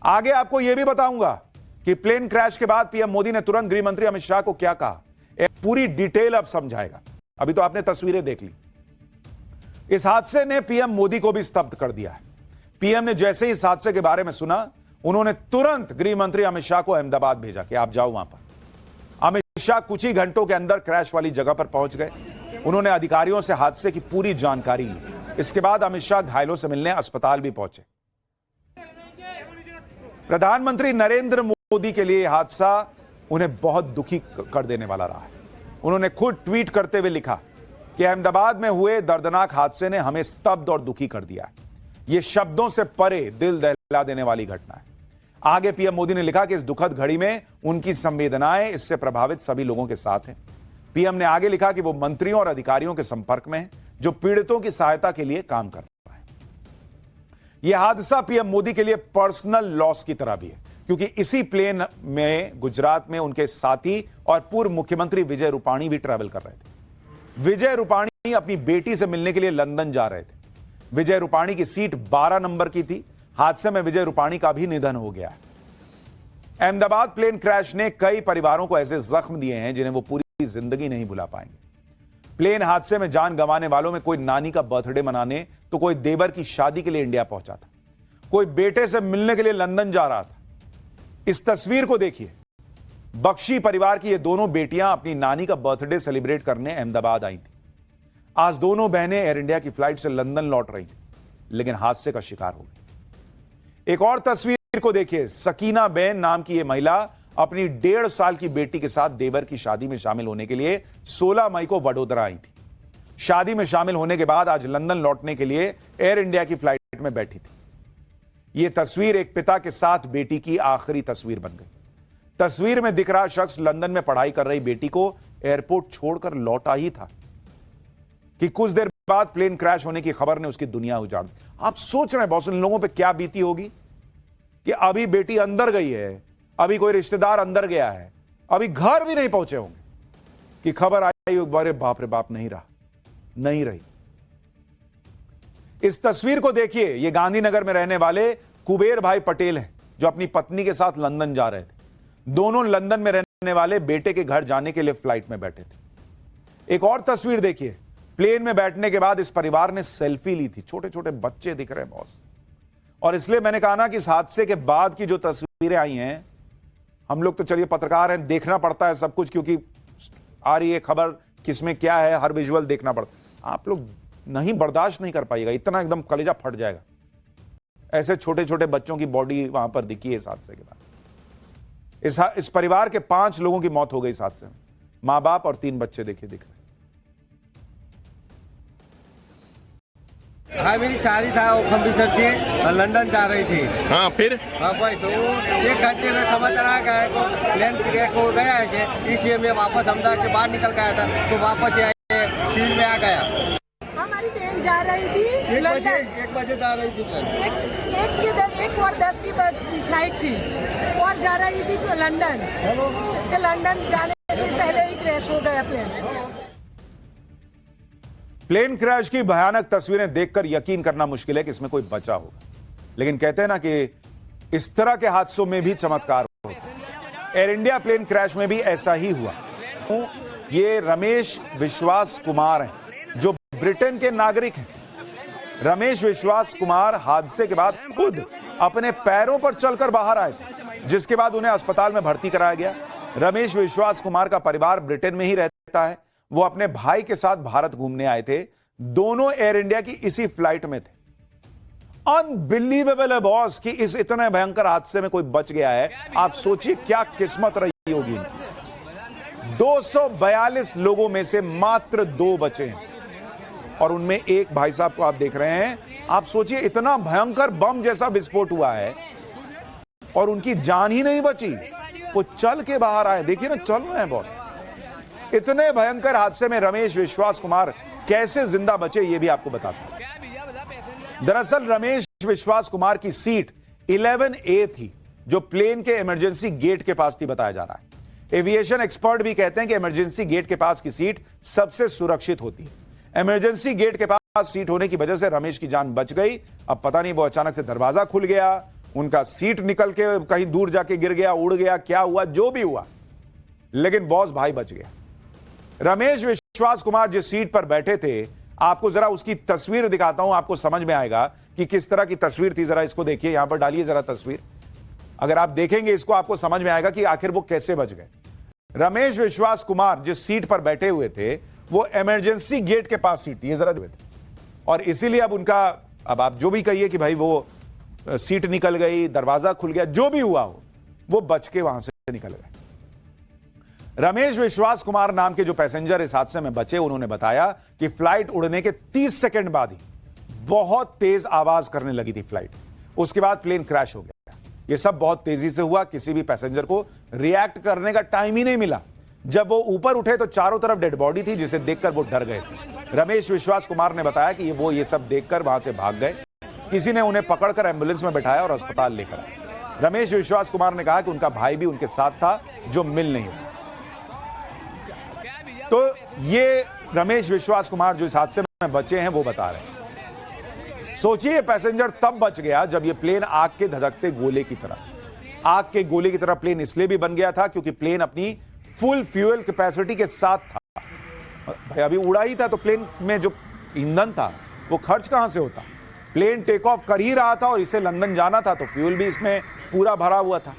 आगे आपको यह भी बताऊंगा कि प्लेन क्रैश के बाद पीएम मोदी ने तुरंत गृह मंत्री अमित शाह को क्या कहा, पूरी डिटेल अब समझाएगा। अभी तो आपने तस्वीरें देख ली। इस हादसे ने पीएम मोदी को भी स्तब्ध कर दिया है। पीएम ने जैसे ही इस हादसे के बारे में सुना, उन्होंने तुरंत गृह मंत्री अमित शाह को अहमदाबाद भेजा कि आप जाओ वहां पर। अमित शाह कुछ ही घंटों के अंदर क्रैश वाली जगह पर पहुंच गए। उन्होंने अधिकारियों से हादसे की पूरी जानकारी ली। इसके बाद अमित शाह घायलों से मिलने अस्पताल भी पहुंचे। प्रधानमंत्री नरेंद्र मोदी के लिए यह हादसा उन्हें बहुत दुखी कर देने वाला रहा है। उन्होंने खुद ट्वीट करते हुए लिखा कि अहमदाबाद में हुए दर्दनाक हादसे ने हमें स्तब्ध और दुखी कर दिया है। यह शब्दों से परे दिल दहला देने वाली घटना है। आगे पीएम मोदी ने लिखा कि इस दुखद घड़ी में उनकी संवेदनाएं इससे प्रभावित सभी लोगों के साथ हैं। पीएम ने आगे लिखा कि वो मंत्रियों और अधिकारियों के संपर्क में हैं जो पीड़ितों की सहायता के लिए काम कर रहे हैं। यह हादसा पीएम मोदी के लिए पर्सनल लॉस की तरह भी है, क्योंकि इसी प्लेन में गुजरात में उनके साथी और पूर्व मुख्यमंत्री विजय रूपाणी भी ट्रैवल कर रहे थे। विजय रूपाणी अपनी बेटी से मिलने के लिए लंदन जा रहे थे। विजय रूपाणी की सीट 12 नंबर की थी। हादसे में विजय रूपाणी का भी निधन हो गया है। अहमदाबाद प्लेन क्रैश ने कई परिवारों को ऐसे जख्म दिए हैं जिन्हें वो पूरी जिंदगी नहीं भुला पाएंगे। प्लेन हादसे में जान गंवाने वालों में कोई नानी का बर्थडे मनाने तो कोई देवर की शादी के लिए इंडिया पहुंचा था, कोई बेटे से मिलने के लिए लंदन जा रहा था। इस तस्वीर को देखिए। बख्शी परिवार की ये दोनों बेटियां अपनी नानी का बर्थडे सेलिब्रेट करने अहमदाबाद आई थी। आज दोनों बहनें एयर इंडिया की फ्लाइट से लंदन लौट रही थी, लेकिन हादसे का शिकार हो गई। एक और तस्वीर को देखिए। सकीना बेन नाम की यह महिला अपनी 1.5 साल की बेटी के साथ देवर की शादी में शामिल होने के लिए 16 मई को वडोदरा आई थी। शादी में शामिल होने के बाद आज लंदन लौटने के लिए एयर इंडिया की फ्लाइट में बैठी थी। यह तस्वीर एक पिता के साथ बेटी की आखिरी तस्वीर बन गई। तस्वीर में दिख रहा शख्स लंदन में पढ़ाई कर रही बेटी को एयरपोर्ट छोड़कर लौटा ही था कि कुछ देर बाद प्लेन क्रैश होने की खबर ने उसकी दुनिया उजाड़ दी। आप सोच रहे हैं बॉस, इन लोगों पे क्या बीती होगी कि अभी बेटी अंदर गई है, अभी कोई रिश्तेदार अंदर गया है, अभी घर भी नहीं पहुंचे होंगे कि खबर आई, अरे बाप रे बाप, नहीं रही। इस तस्वीर को देखिए। ये गांधीनगर में रहने वाले कुबेर भाई पटेल हैं जो अपनी पत्नी के साथ लंदन जा रहे थे। दोनों लंदन में रहने वाले बेटे के घर जाने के लिए फ्लाइट में बैठे थे। एक और तस्वीर देखिए। प्लेन में बैठने के बाद इस परिवार ने सेल्फी ली थी। छोटे छोटे बच्चे दिख रहे हैं बॉस। और इसलिए मैंने कहा ना कि इस हादसे के बाद की जो तस्वीरें आई हैं, हम लोग तो चलिए पत्रकार हैं, देखना पड़ता है सब कुछ, क्योंकि आ रही है खबर, किसमें क्या है, हर विजुअल देखना पड़ता है। आप लोग नहीं बर्दाश्त नहीं कर पाइएगा, इतना एकदम कलेजा फट जाएगा। ऐसे छोटे छोटे बच्चों की बॉडी वहां पर दिखी है इस हादसे के बाद। इस परिवार के 5 लोगों की मौत हो गई इस हादसे में। मां बाप और 3 बच्चे देखिए दिख रहे। हाँ, मेरी शादी था, वो अमृतसर थी और लंदन जा रही थी। हाँ, फिर हाँ बस वो 1 घंटे में समाचार आ गया को प्लेन क्रैश हो गया है, इसलिए मैं वापस अहमदाबाद के बाहर निकल गया था, तो वापस सील में आ गया। हमारी ट्रेन जा रही थी 1 बजे जा रही थी प्लेन। 1:10 की फ्लाइट थी और जा रही थी लंदन। लंदन जाने से पहले ही क्रैश हो गया प्लेन। प्लेन क्रैश की भयानक तस्वीरें देखकर यकीन करना मुश्किल है कि इसमें कोई बचा होगा, लेकिन कहते हैं ना कि इस तरह के हादसों में भी चमत्कार होता है। एयर इंडिया प्लेन क्रैश में भी ऐसा ही हुआ। ये रमेश विश्वास कुमार हैं जो ब्रिटेन के नागरिक हैं। रमेश विश्वास कुमार हादसे के बाद खुद अपने पैरों पर चलकर बाहर आए थे, जिसके बाद उन्हें अस्पताल में भर्ती कराया गया। रमेश विश्वास कुमार का परिवार ब्रिटेन में ही रहता है। वो अपने भाई के साथ भारत घूमने आए थे। दोनों एयर इंडिया की इसी फ्लाइट में थे। अनबिलीवेबल है बॉस कि इस इतने भयंकर हादसे में कोई बच गया है। आप सोचिए क्या किस्मत रही होगी इनकी। 242 लोगों में से मात्र 2 बचे हैं और उनमें एक भाई साहब को आप देख रहे हैं। आप सोचिए इतना भयंकर बम जैसा विस्फोट हुआ है और उनकी जान ही नहीं बची। वो चल के बाहर आए, देखिए ना, चल रहे हैं बॉस। इतने भयंकर हादसे में रमेश विश्वास कुमार कैसे जिंदा बचे, ये भी आपको बताता हूं। दरअसल रमेश विश्वास कुमार की सीट 11A थी, जो प्लेन के इमरजेंसी गेट के पास थी, बताया जा रहा है। एविएशन एक्सपर्ट भी कहते हैं कि इमरजेंसी गेट के पास की सीट सबसे सुरक्षित होती है। इमरजेंसी गेट के पास सीट होने की वजह से रमेश की जान बच गई। अब पता नहीं वो अचानक से दरवाजा खुल गया उनका सीट निकल के कहीं दूर जाके गिर गया, उड़ गया, क्या हुआ, जो भी हुआ, लेकिन बॉस भाई बच गया। रमेश विश्वास कुमार जिस सीट पर बैठे थे, आपको जरा उसकी तस्वीर दिखाता हूं, आपको समझ में आएगा कि किस तरह की तस्वीर थी। जरा इसको देखिए, यहां पर डालिए जरा तस्वीर। अगर आप देखेंगे इसको, आपको समझ में आएगा कि आखिर वो कैसे बच गए। रमेश विश्वास कुमार जिस सीट पर बैठे हुए थे, वो इमरजेंसी गेट के पास सीट थी, ये जरा देखिए। और इसीलिए अब उनका, अब आप जो भी कहिए कि भाई वो सीट निकल गई, दरवाजा खुल गया, जो भी हुआ हो, वो बच के वहां से निकल गए। रमेश विश्वास कुमार नाम के जो पैसेंजर इस हादसे में बचे, उन्होंने बताया कि फ्लाइट उड़ने के 30 सेकंड बाद ही बहुत तेज आवाज करने लगी थी फ्लाइट। उसके बाद प्लेन क्रैश हो गया। यह सब बहुत तेजी से हुआ, किसी भी पैसेंजर को रिएक्ट करने का टाइम ही नहीं मिला। जब वो ऊपर उठे तो चारों तरफ डेड बॉडी थी, जिसे देखकर वो डर गए थे। रमेश विश्वास कुमार ने बताया कि वो ये सब देखकर वहां से भाग गए। किसी ने उन्हें पकड़कर एम्बुलेंस में बैठाया और अस्पताल लेकर आए। रमेश विश्वास कुमार ने कहा कि उनका भाई भी उनके साथ था, जो मिल नहीं रहा। तो ये रमेश विश्वास कुमार जो इस हादसे में बचे हैं, वो बता रहे हैं। सोचिए, पैसेंजर तब बच गया जब ये प्लेन आग के धधकते गोले की तरह, आग के गोले की तरह प्लेन इसलिए भी बन गया था क्योंकि प्लेन अपनी फुल फ्यूल कैपेसिटी के साथ था। भाई अभी उड़ा ही था, तो प्लेन में जो ईंधन था वो खर्च कहां से होता। प्लेन टेक ऑफ कर ही रहा था और इसे लंदन जाना था, तो फ्यूल भी इसमें पूरा भरा हुआ था।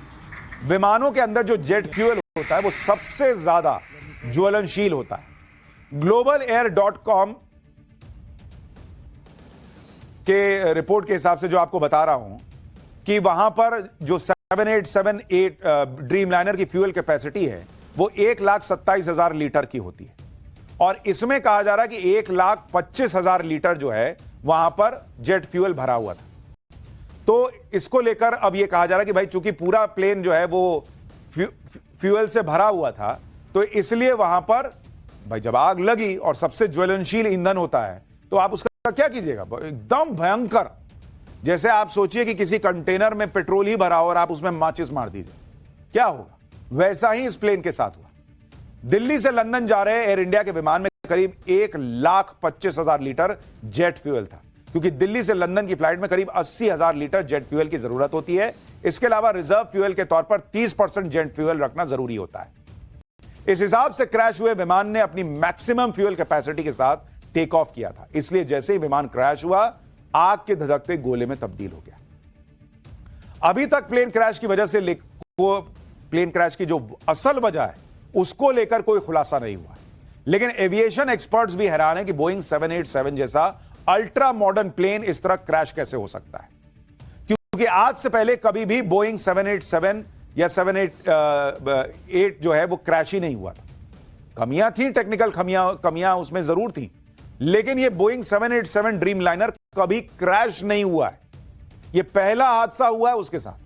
विमानों के अंदर जो जेट फ्यूल होता है वो सबसे ज्यादा ज्वलनशील होता है। globalair.com के रिपोर्ट के हिसाब से जो आपको बता रहा हूं कि वहां पर जो 7878 ड्रीमलाइनर की फ्यूल कैपेसिटी है, वो 1,27,000 लीटर की होती है। और इसमें कहा जा रहा है कि 1,25,000 लीटर जो है वहां पर जेट फ्यूल भरा हुआ था। तो इसको लेकर अब यह कहा जा रहा है कि भाई चूंकि पूरा प्लेन जो है वो फ्यूल से भरा हुआ था, तो इसलिए वहां पर भाई जब आग लगी और सबसे ज्वलनशील ईंधन होता है, तो आप उसका क्या कीजिएगा, एकदम भयंकर। जैसे आप सोचिए कि किसी कंटेनर में पेट्रोल ही भरा हो और आप उसमें माचिस मार दीजिए, क्या होगा। वैसा ही इस प्लेन के साथ हुआ। दिल्ली से लंदन जा रहे एयर इंडिया के विमान में करीब 1,25,000 लीटर जेट फ्यूल था, क्योंकि दिल्ली से लंदन की फ्लाइट में करीब 80,000 लीटर जेट फ्यूल की जरूरत होती है। इसके अलावा रिजर्व फ्यूल के तौर पर 30% जेट फ्यूल रखना जरूरी होता है। इस हिसाब से क्रैश हुए विमान ने अपनी मैक्सिमम फ्यूल कैपेसिटी के साथ टेक ऑफ किया था। इसलिए जैसे ही विमान क्रैश हुआ, आग के धधकते गोले में तब्दील हो गया। अभी तक प्लेन क्रैश की वजह से प्लेन क्रैश की जो असल वजह है उसको लेकर कोई खुलासा नहीं हुआ। लेकिन एविएशन एक्सपर्ट्स भी हैरान है कि बोइंग 787 जैसा अल्ट्रा मॉडर्न प्लेन इस तरह क्रैश कैसे हो सकता है, क्योंकि आज से पहले कभी भी बोइंग 787 या 788 जो है वो क्रैश ही नहीं हुआ था। कमियां थी, टेक्निकल कमियां उसमें जरूर थी, लेकिन ये बोइंग 787 ड्रीमलाइनर कभी क्रैश नहीं हुआ है। ये पहला हादसा हुआ है उसके साथ।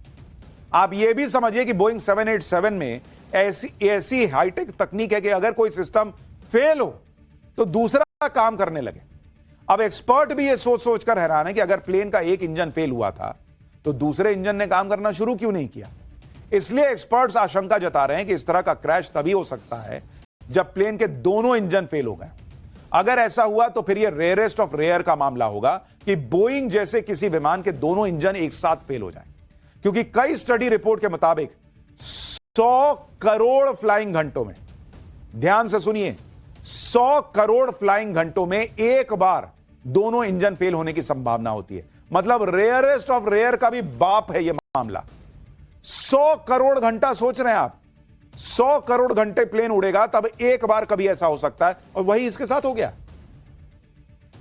आप ये भी समझिए कि बोइंग 787 में ऐसी हाईटेक तकनीक है कि अगर कोई सिस्टम फेल हो तो दूसरा काम करने लगे। अब एक्सपर्ट भी ये सोच कर हैरान है कि अगर प्लेन का एक इंजन फेल हुआ था तो दूसरे इंजन ने काम करना शुरू क्यों नहीं किया। इसलिए एक्सपर्ट्स आशंका जता रहे हैं कि इस तरह का क्रैश तभी हो सकता है जब प्लेन के दोनों इंजन फेल हो गए। अगर ऐसा हुआ तो फिर यह रेयरेस्ट ऑफ रेयर का मामला होगा कि बोइंग जैसे किसी विमान के दोनों इंजन एक साथ फेल हो जाए, क्योंकि कई स्टडी रिपोर्ट के मुताबिक 100 करोड़ फ्लाइंग घंटों में, ध्यान से सुनिए, 100 करोड़ फ्लाइंग घंटों में एक बार दोनों इंजन फेल होने की संभावना होती है। मतलब रेयरेस्ट ऑफ रेयर का भी बाप है यह मामला। 100 करोड़ घंटा सोच रहे हैं आप, 100 करोड़ घंटे प्लेन उड़ेगा तब एक बार कभी ऐसा हो सकता है, और वही इसके साथ हो गया।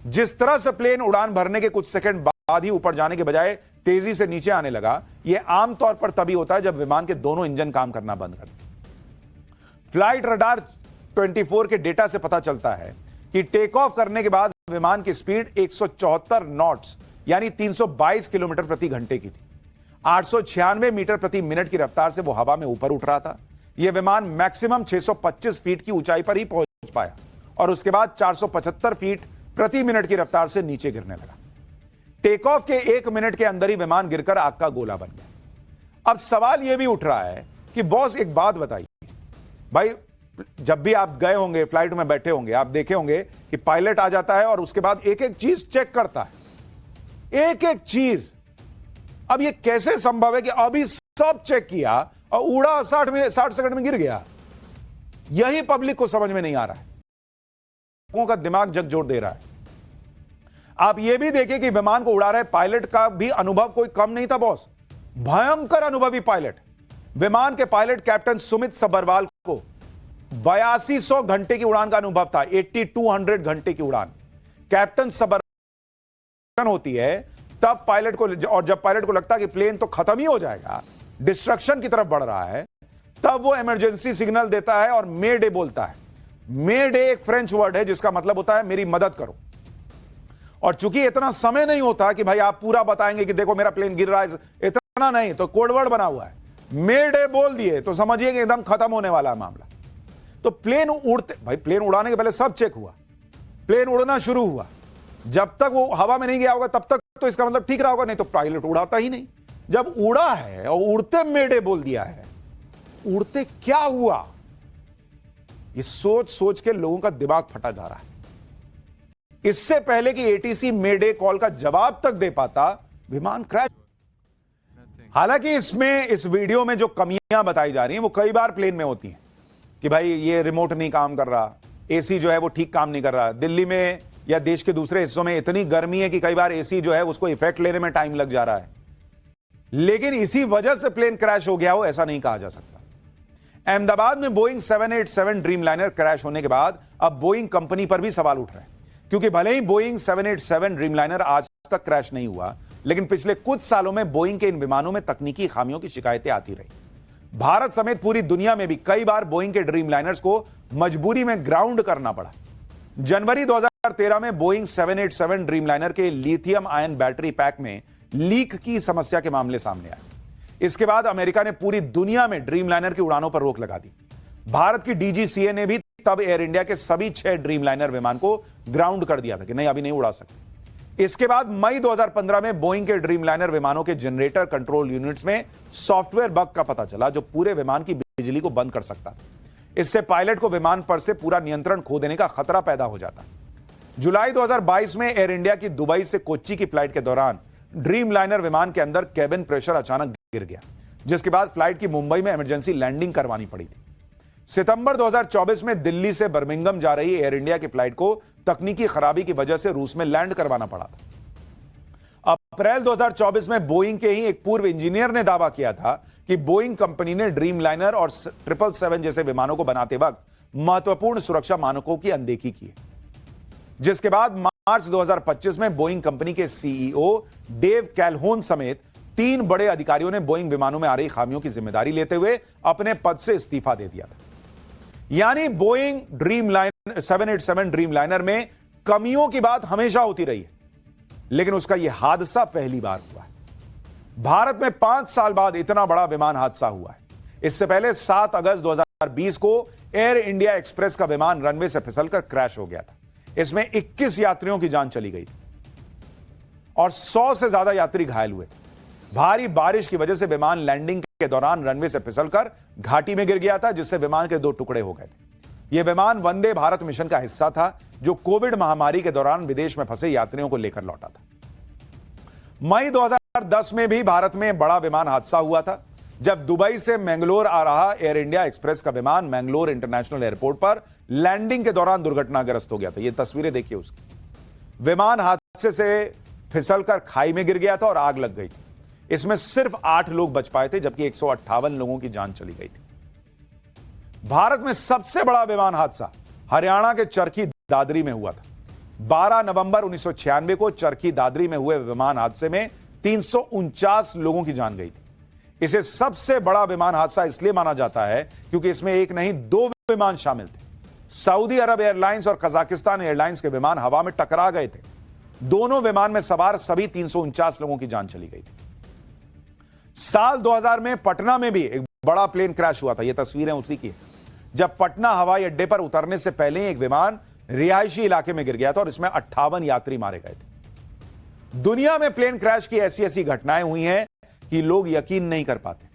जिस तरह से प्लेन उड़ान भरने के कुछ सेकंड बाद ही ऊपर जाने के बजाय तेजी से नीचे आने लगा, यह आमतौर पर तभी होता है जब विमान के दोनों इंजन काम करना बंद कर दें। फ्लाइट रडार 24 के डेटा से पता चलता है कि टेक ऑफ करने के बाद विमान की स्पीड 174 नॉट्स यानी 322 किलोमीटर प्रति घंटे की थी। 896 मीटर प्रति मिनट की रफ्तार से वो हवा में ऊपर उठ रहा था। यह विमान मैक्सिमम 625 फीट की ऊंचाई पर ही पहुंच पाया और उसके बाद 475 फीट प्रति मिनट की रफ्तार से नीचे गिरने लगा। टेक ऑफ के 1 मिनट के अंदर ही विमान गिरकर आग का गोला बन गया। अब सवाल यह भी उठ रहा है कि बॉस एक बात बताइए, भाई जब भी आप गए होंगे, फ्लाइट में बैठे होंगे, आप देखे होंगे कि पायलट आ जाता है और उसके बाद एक एक चीज चेक करता है, एक एक चीज। अब ये कैसे संभव है कि अभी सब चेक किया और उड़ा 60 सेकंड में गिर गया? यही पब्लिक को समझ में नहीं आ रहा है। लोगों का दिमाग झकझोर दे रहा है। आप ये भी देखिए कि विमान को उड़ा रहे पायलट का भी अनुभव कोई कम नहीं था बॉस, भयंकर अनुभवी पायलट। विमान के पायलट कैप्टन सुमित सब्बरवाल को 8200 घंटे की उड़ान का अनुभव था, 8200 घंटे की उड़ान। कैप्टन सब्बरवाल होती है तब पायलट को, और जब पायलट को लगता है कि प्लेन तो खत्म ही हो जाएगा, डिस्ट्रक्शन की तरफ बढ़ रहा है, तब वो इमरजेंसी सिग्नल देता है और मे डे बोलता है। मे डे एक फ्रेंच वर्ड है जिसका मतलब होता है मेरी मदद करो। और चूंकि इतना समय नहीं होता कि भाई आप पूरा बताएंगे कि देखो मेरा प्लेन गिर रहा है, इतना नहीं, तो कोड वर्ड बना हुआ है, मे डे बोल दिए तो समझिए कि एकदम खत्म होने वाला है मामला। तो प्लेन उड़ते, भाई प्लेन उड़ाने के पहले सब चेक हुआ, प्लेन उड़ना शुरू हुआ, जब तक वो हवा में नहीं गया होगा तब तक तो इसका मतलब ठीक रहा होगा, नहीं तो पायलट उड़ाता ही नहीं। जब उड़ा है और उड़ते मे डे बोल दिया है, उड़ते क्या हुआ, ये सोच सोच के लोगों का दिमाग फटा जा रहा है। इससे पहले कि एटीसी मे डे कॉल का जवाब तक दे पाता, विमान क्रैश। हालांकि इसमें, इस वीडियो में जो कमियां बताई जा रही हैं वो कई बार प्लेन में होती हैं कि भाई ये रिमोट नहीं काम कर रहा, एसी जो है वो ठीक काम नहीं कर रहा। दिल्ली में या देश के दूसरे हिस्सों में इतनी गर्मी है कि कई बार एसी जो है उसको इफेक्ट लेने में टाइम लग जा रहा है, लेकिन इसी वजह से प्लेन क्रैश हो गया हो ऐसा नहीं कहा जा सकता। अहमदाबाद में बोइंग 787 ड्रीमलाइनर क्रैश होने के बाद अब बोइंग कंपनी पर भी सवाल उठ रहे हैं, क्योंकि भले ही बोइंग 787 ड्रीमलाइनर आज तक क्रैश नहीं हुआ, लेकिन पिछले कुछ सालों में बोइंग के इन विमानों में तकनीकी खामियों की शिकायतें आती रही। भारत समेत पूरी दुनिया में भी कई बार बोइंग के ड्रीमलाइनर्स को मजबूरी में ग्राउंड करना पड़ा। जनवरी 2013 में बोइंग 787 ड्रीमलाइनर के लिथियम आयन बैटरी पैक में लीक की समस्या के मामले सामने आए। इसके बाद अमेरिका ने पूरी दुनिया में ड्रीमलाइनर की उड़ानों पर रोक लगा दी। भारत की डीजीसीए ने भी तब एयर इंडिया के सभी 6 ड्रीमलाइनर विमान को ग्राउंड कर दिया था कि नहीं, अभी नहीं उड़ा सकते। इसके बाद मई 2015 में बोइंग के ड्रीमलाइनर विमानों के जनरेटर कंट्रोल यूनिट्स में सॉफ्टवेयर बग का पता चला, जो पूरे विमान की बिजली को बंद कर सकता था। इससे पायलट को विमान पर से पूरा नियंत्रण खो देने का खतरा पैदा हो जाता। जुलाई 2022 में एयर इंडिया की दुबई से कोच्चि की फ्लाइट के दौरान ड्रीमलाइनर विमान के अंदर केबिन प्रेशर अचानक गिर गया, जिसके बाद फ्लाइट की मुंबई में इमरजेंसी लैंडिंग करवानी पड़ी थी। सितंबर 2024 में दिल्ली से बर्मिंघम जा रही एयर इंडिया की फ्लाइट को तकनीकी खराबी की वजह से रूस में लैंड करवाना पड़ा था। अप्रैल 2024 में बोइंग के ही एक पूर्व इंजीनियर ने दावा किया था कि बोइंग कंपनी ने ड्रीमलाइनर और 777 जैसे विमानों को बनाते वक्त महत्वपूर्ण सुरक्षा मानकों की अनदेखी की, जिसके बाद मार्च 2025 में बोइंग कंपनी के सीईओ डेव कैलहोन समेत 3 बड़े अधिकारियों ने बोइंग विमानों में आ रही खामियों की जिम्मेदारी लेते हुए अपने पद से इस्तीफा दे दिया था। यानी बोइंग 787 ड्रीमलाइनर में कमियों की बात हमेशा होती रही है, लेकिन उसका यह हादसा पहली बार हुआ है। भारत में 5 साल बाद इतना बड़ा विमान हादसा हुआ है। इससे पहले 7 अगस्त 2020 को एयर इंडिया एक्सप्रेस का विमान रनवे से फिसलकर क्रैश हो गया था। इसमें 21 यात्रियों की जान चली गई थी और 100 से ज्यादा यात्री घायल हुए थे। भारी बारिश की वजह से विमान लैंडिंग के दौरान रनवे से फिसलकर घाटी में गिर गया था, जिससे विमान के 2 टुकड़े हो गए थे। यह विमान वंदे भारत मिशन का हिस्सा था, जो कोविड महामारी के दौरान विदेश में फंसे यात्रियों को लेकर लौटा था। मई 2010 में भी भारत में बड़ा विमान हादसा हुआ था, जब दुबई से मैंगलोर आ रहा एयर इंडिया एक्सप्रेस का विमान मैंगलोर इंटरनेशनल एयरपोर्ट पर लैंडिंग के दौरान दुर्घटनाग्रस्त हो गया था। ये तस्वीरें देखिए उसकी। विमान हादसे से फिसलकर खाई में गिर गया था और आग लग गई थी। इसमें सिर्फ 8 लोग बच पाए थे, जबकि 158 लोगों की जान चली गई थी। भारत में सबसे बड़ा विमान हादसा हरियाणा के चरखी दादरी में हुआ था। 12 नवंबर 1996 को चरखी दादरी में हुए विमान हादसे में 349 लोगों की जान गई थी। इसे सबसे बड़ा विमान हादसा इसलिए माना जाता है क्योंकि इसमें एक नहीं 2 विमान शामिल थे। सऊदी अरब एयरलाइंस और कजाकिस्तान एयरलाइंस के विमान हवा में टकरा गए थे। दोनों विमान में सवार सभी 349 लोगों की जान चली गई थी। साल 2000 में पटना में भी एक बड़ा प्लेन क्रैश हुआ था। यह तस्वीरें उसी की है, जब पटना हवाई अड्डे पर उतरने से पहले ही एक विमान रिहायशी इलाके में गिर गया था और इसमें 58 यात्री मारे गए थे। दुनिया में प्लेन क्रैश की ऐसी घटनाएं हुई हैं कि लोग यकीन नहीं कर पाते।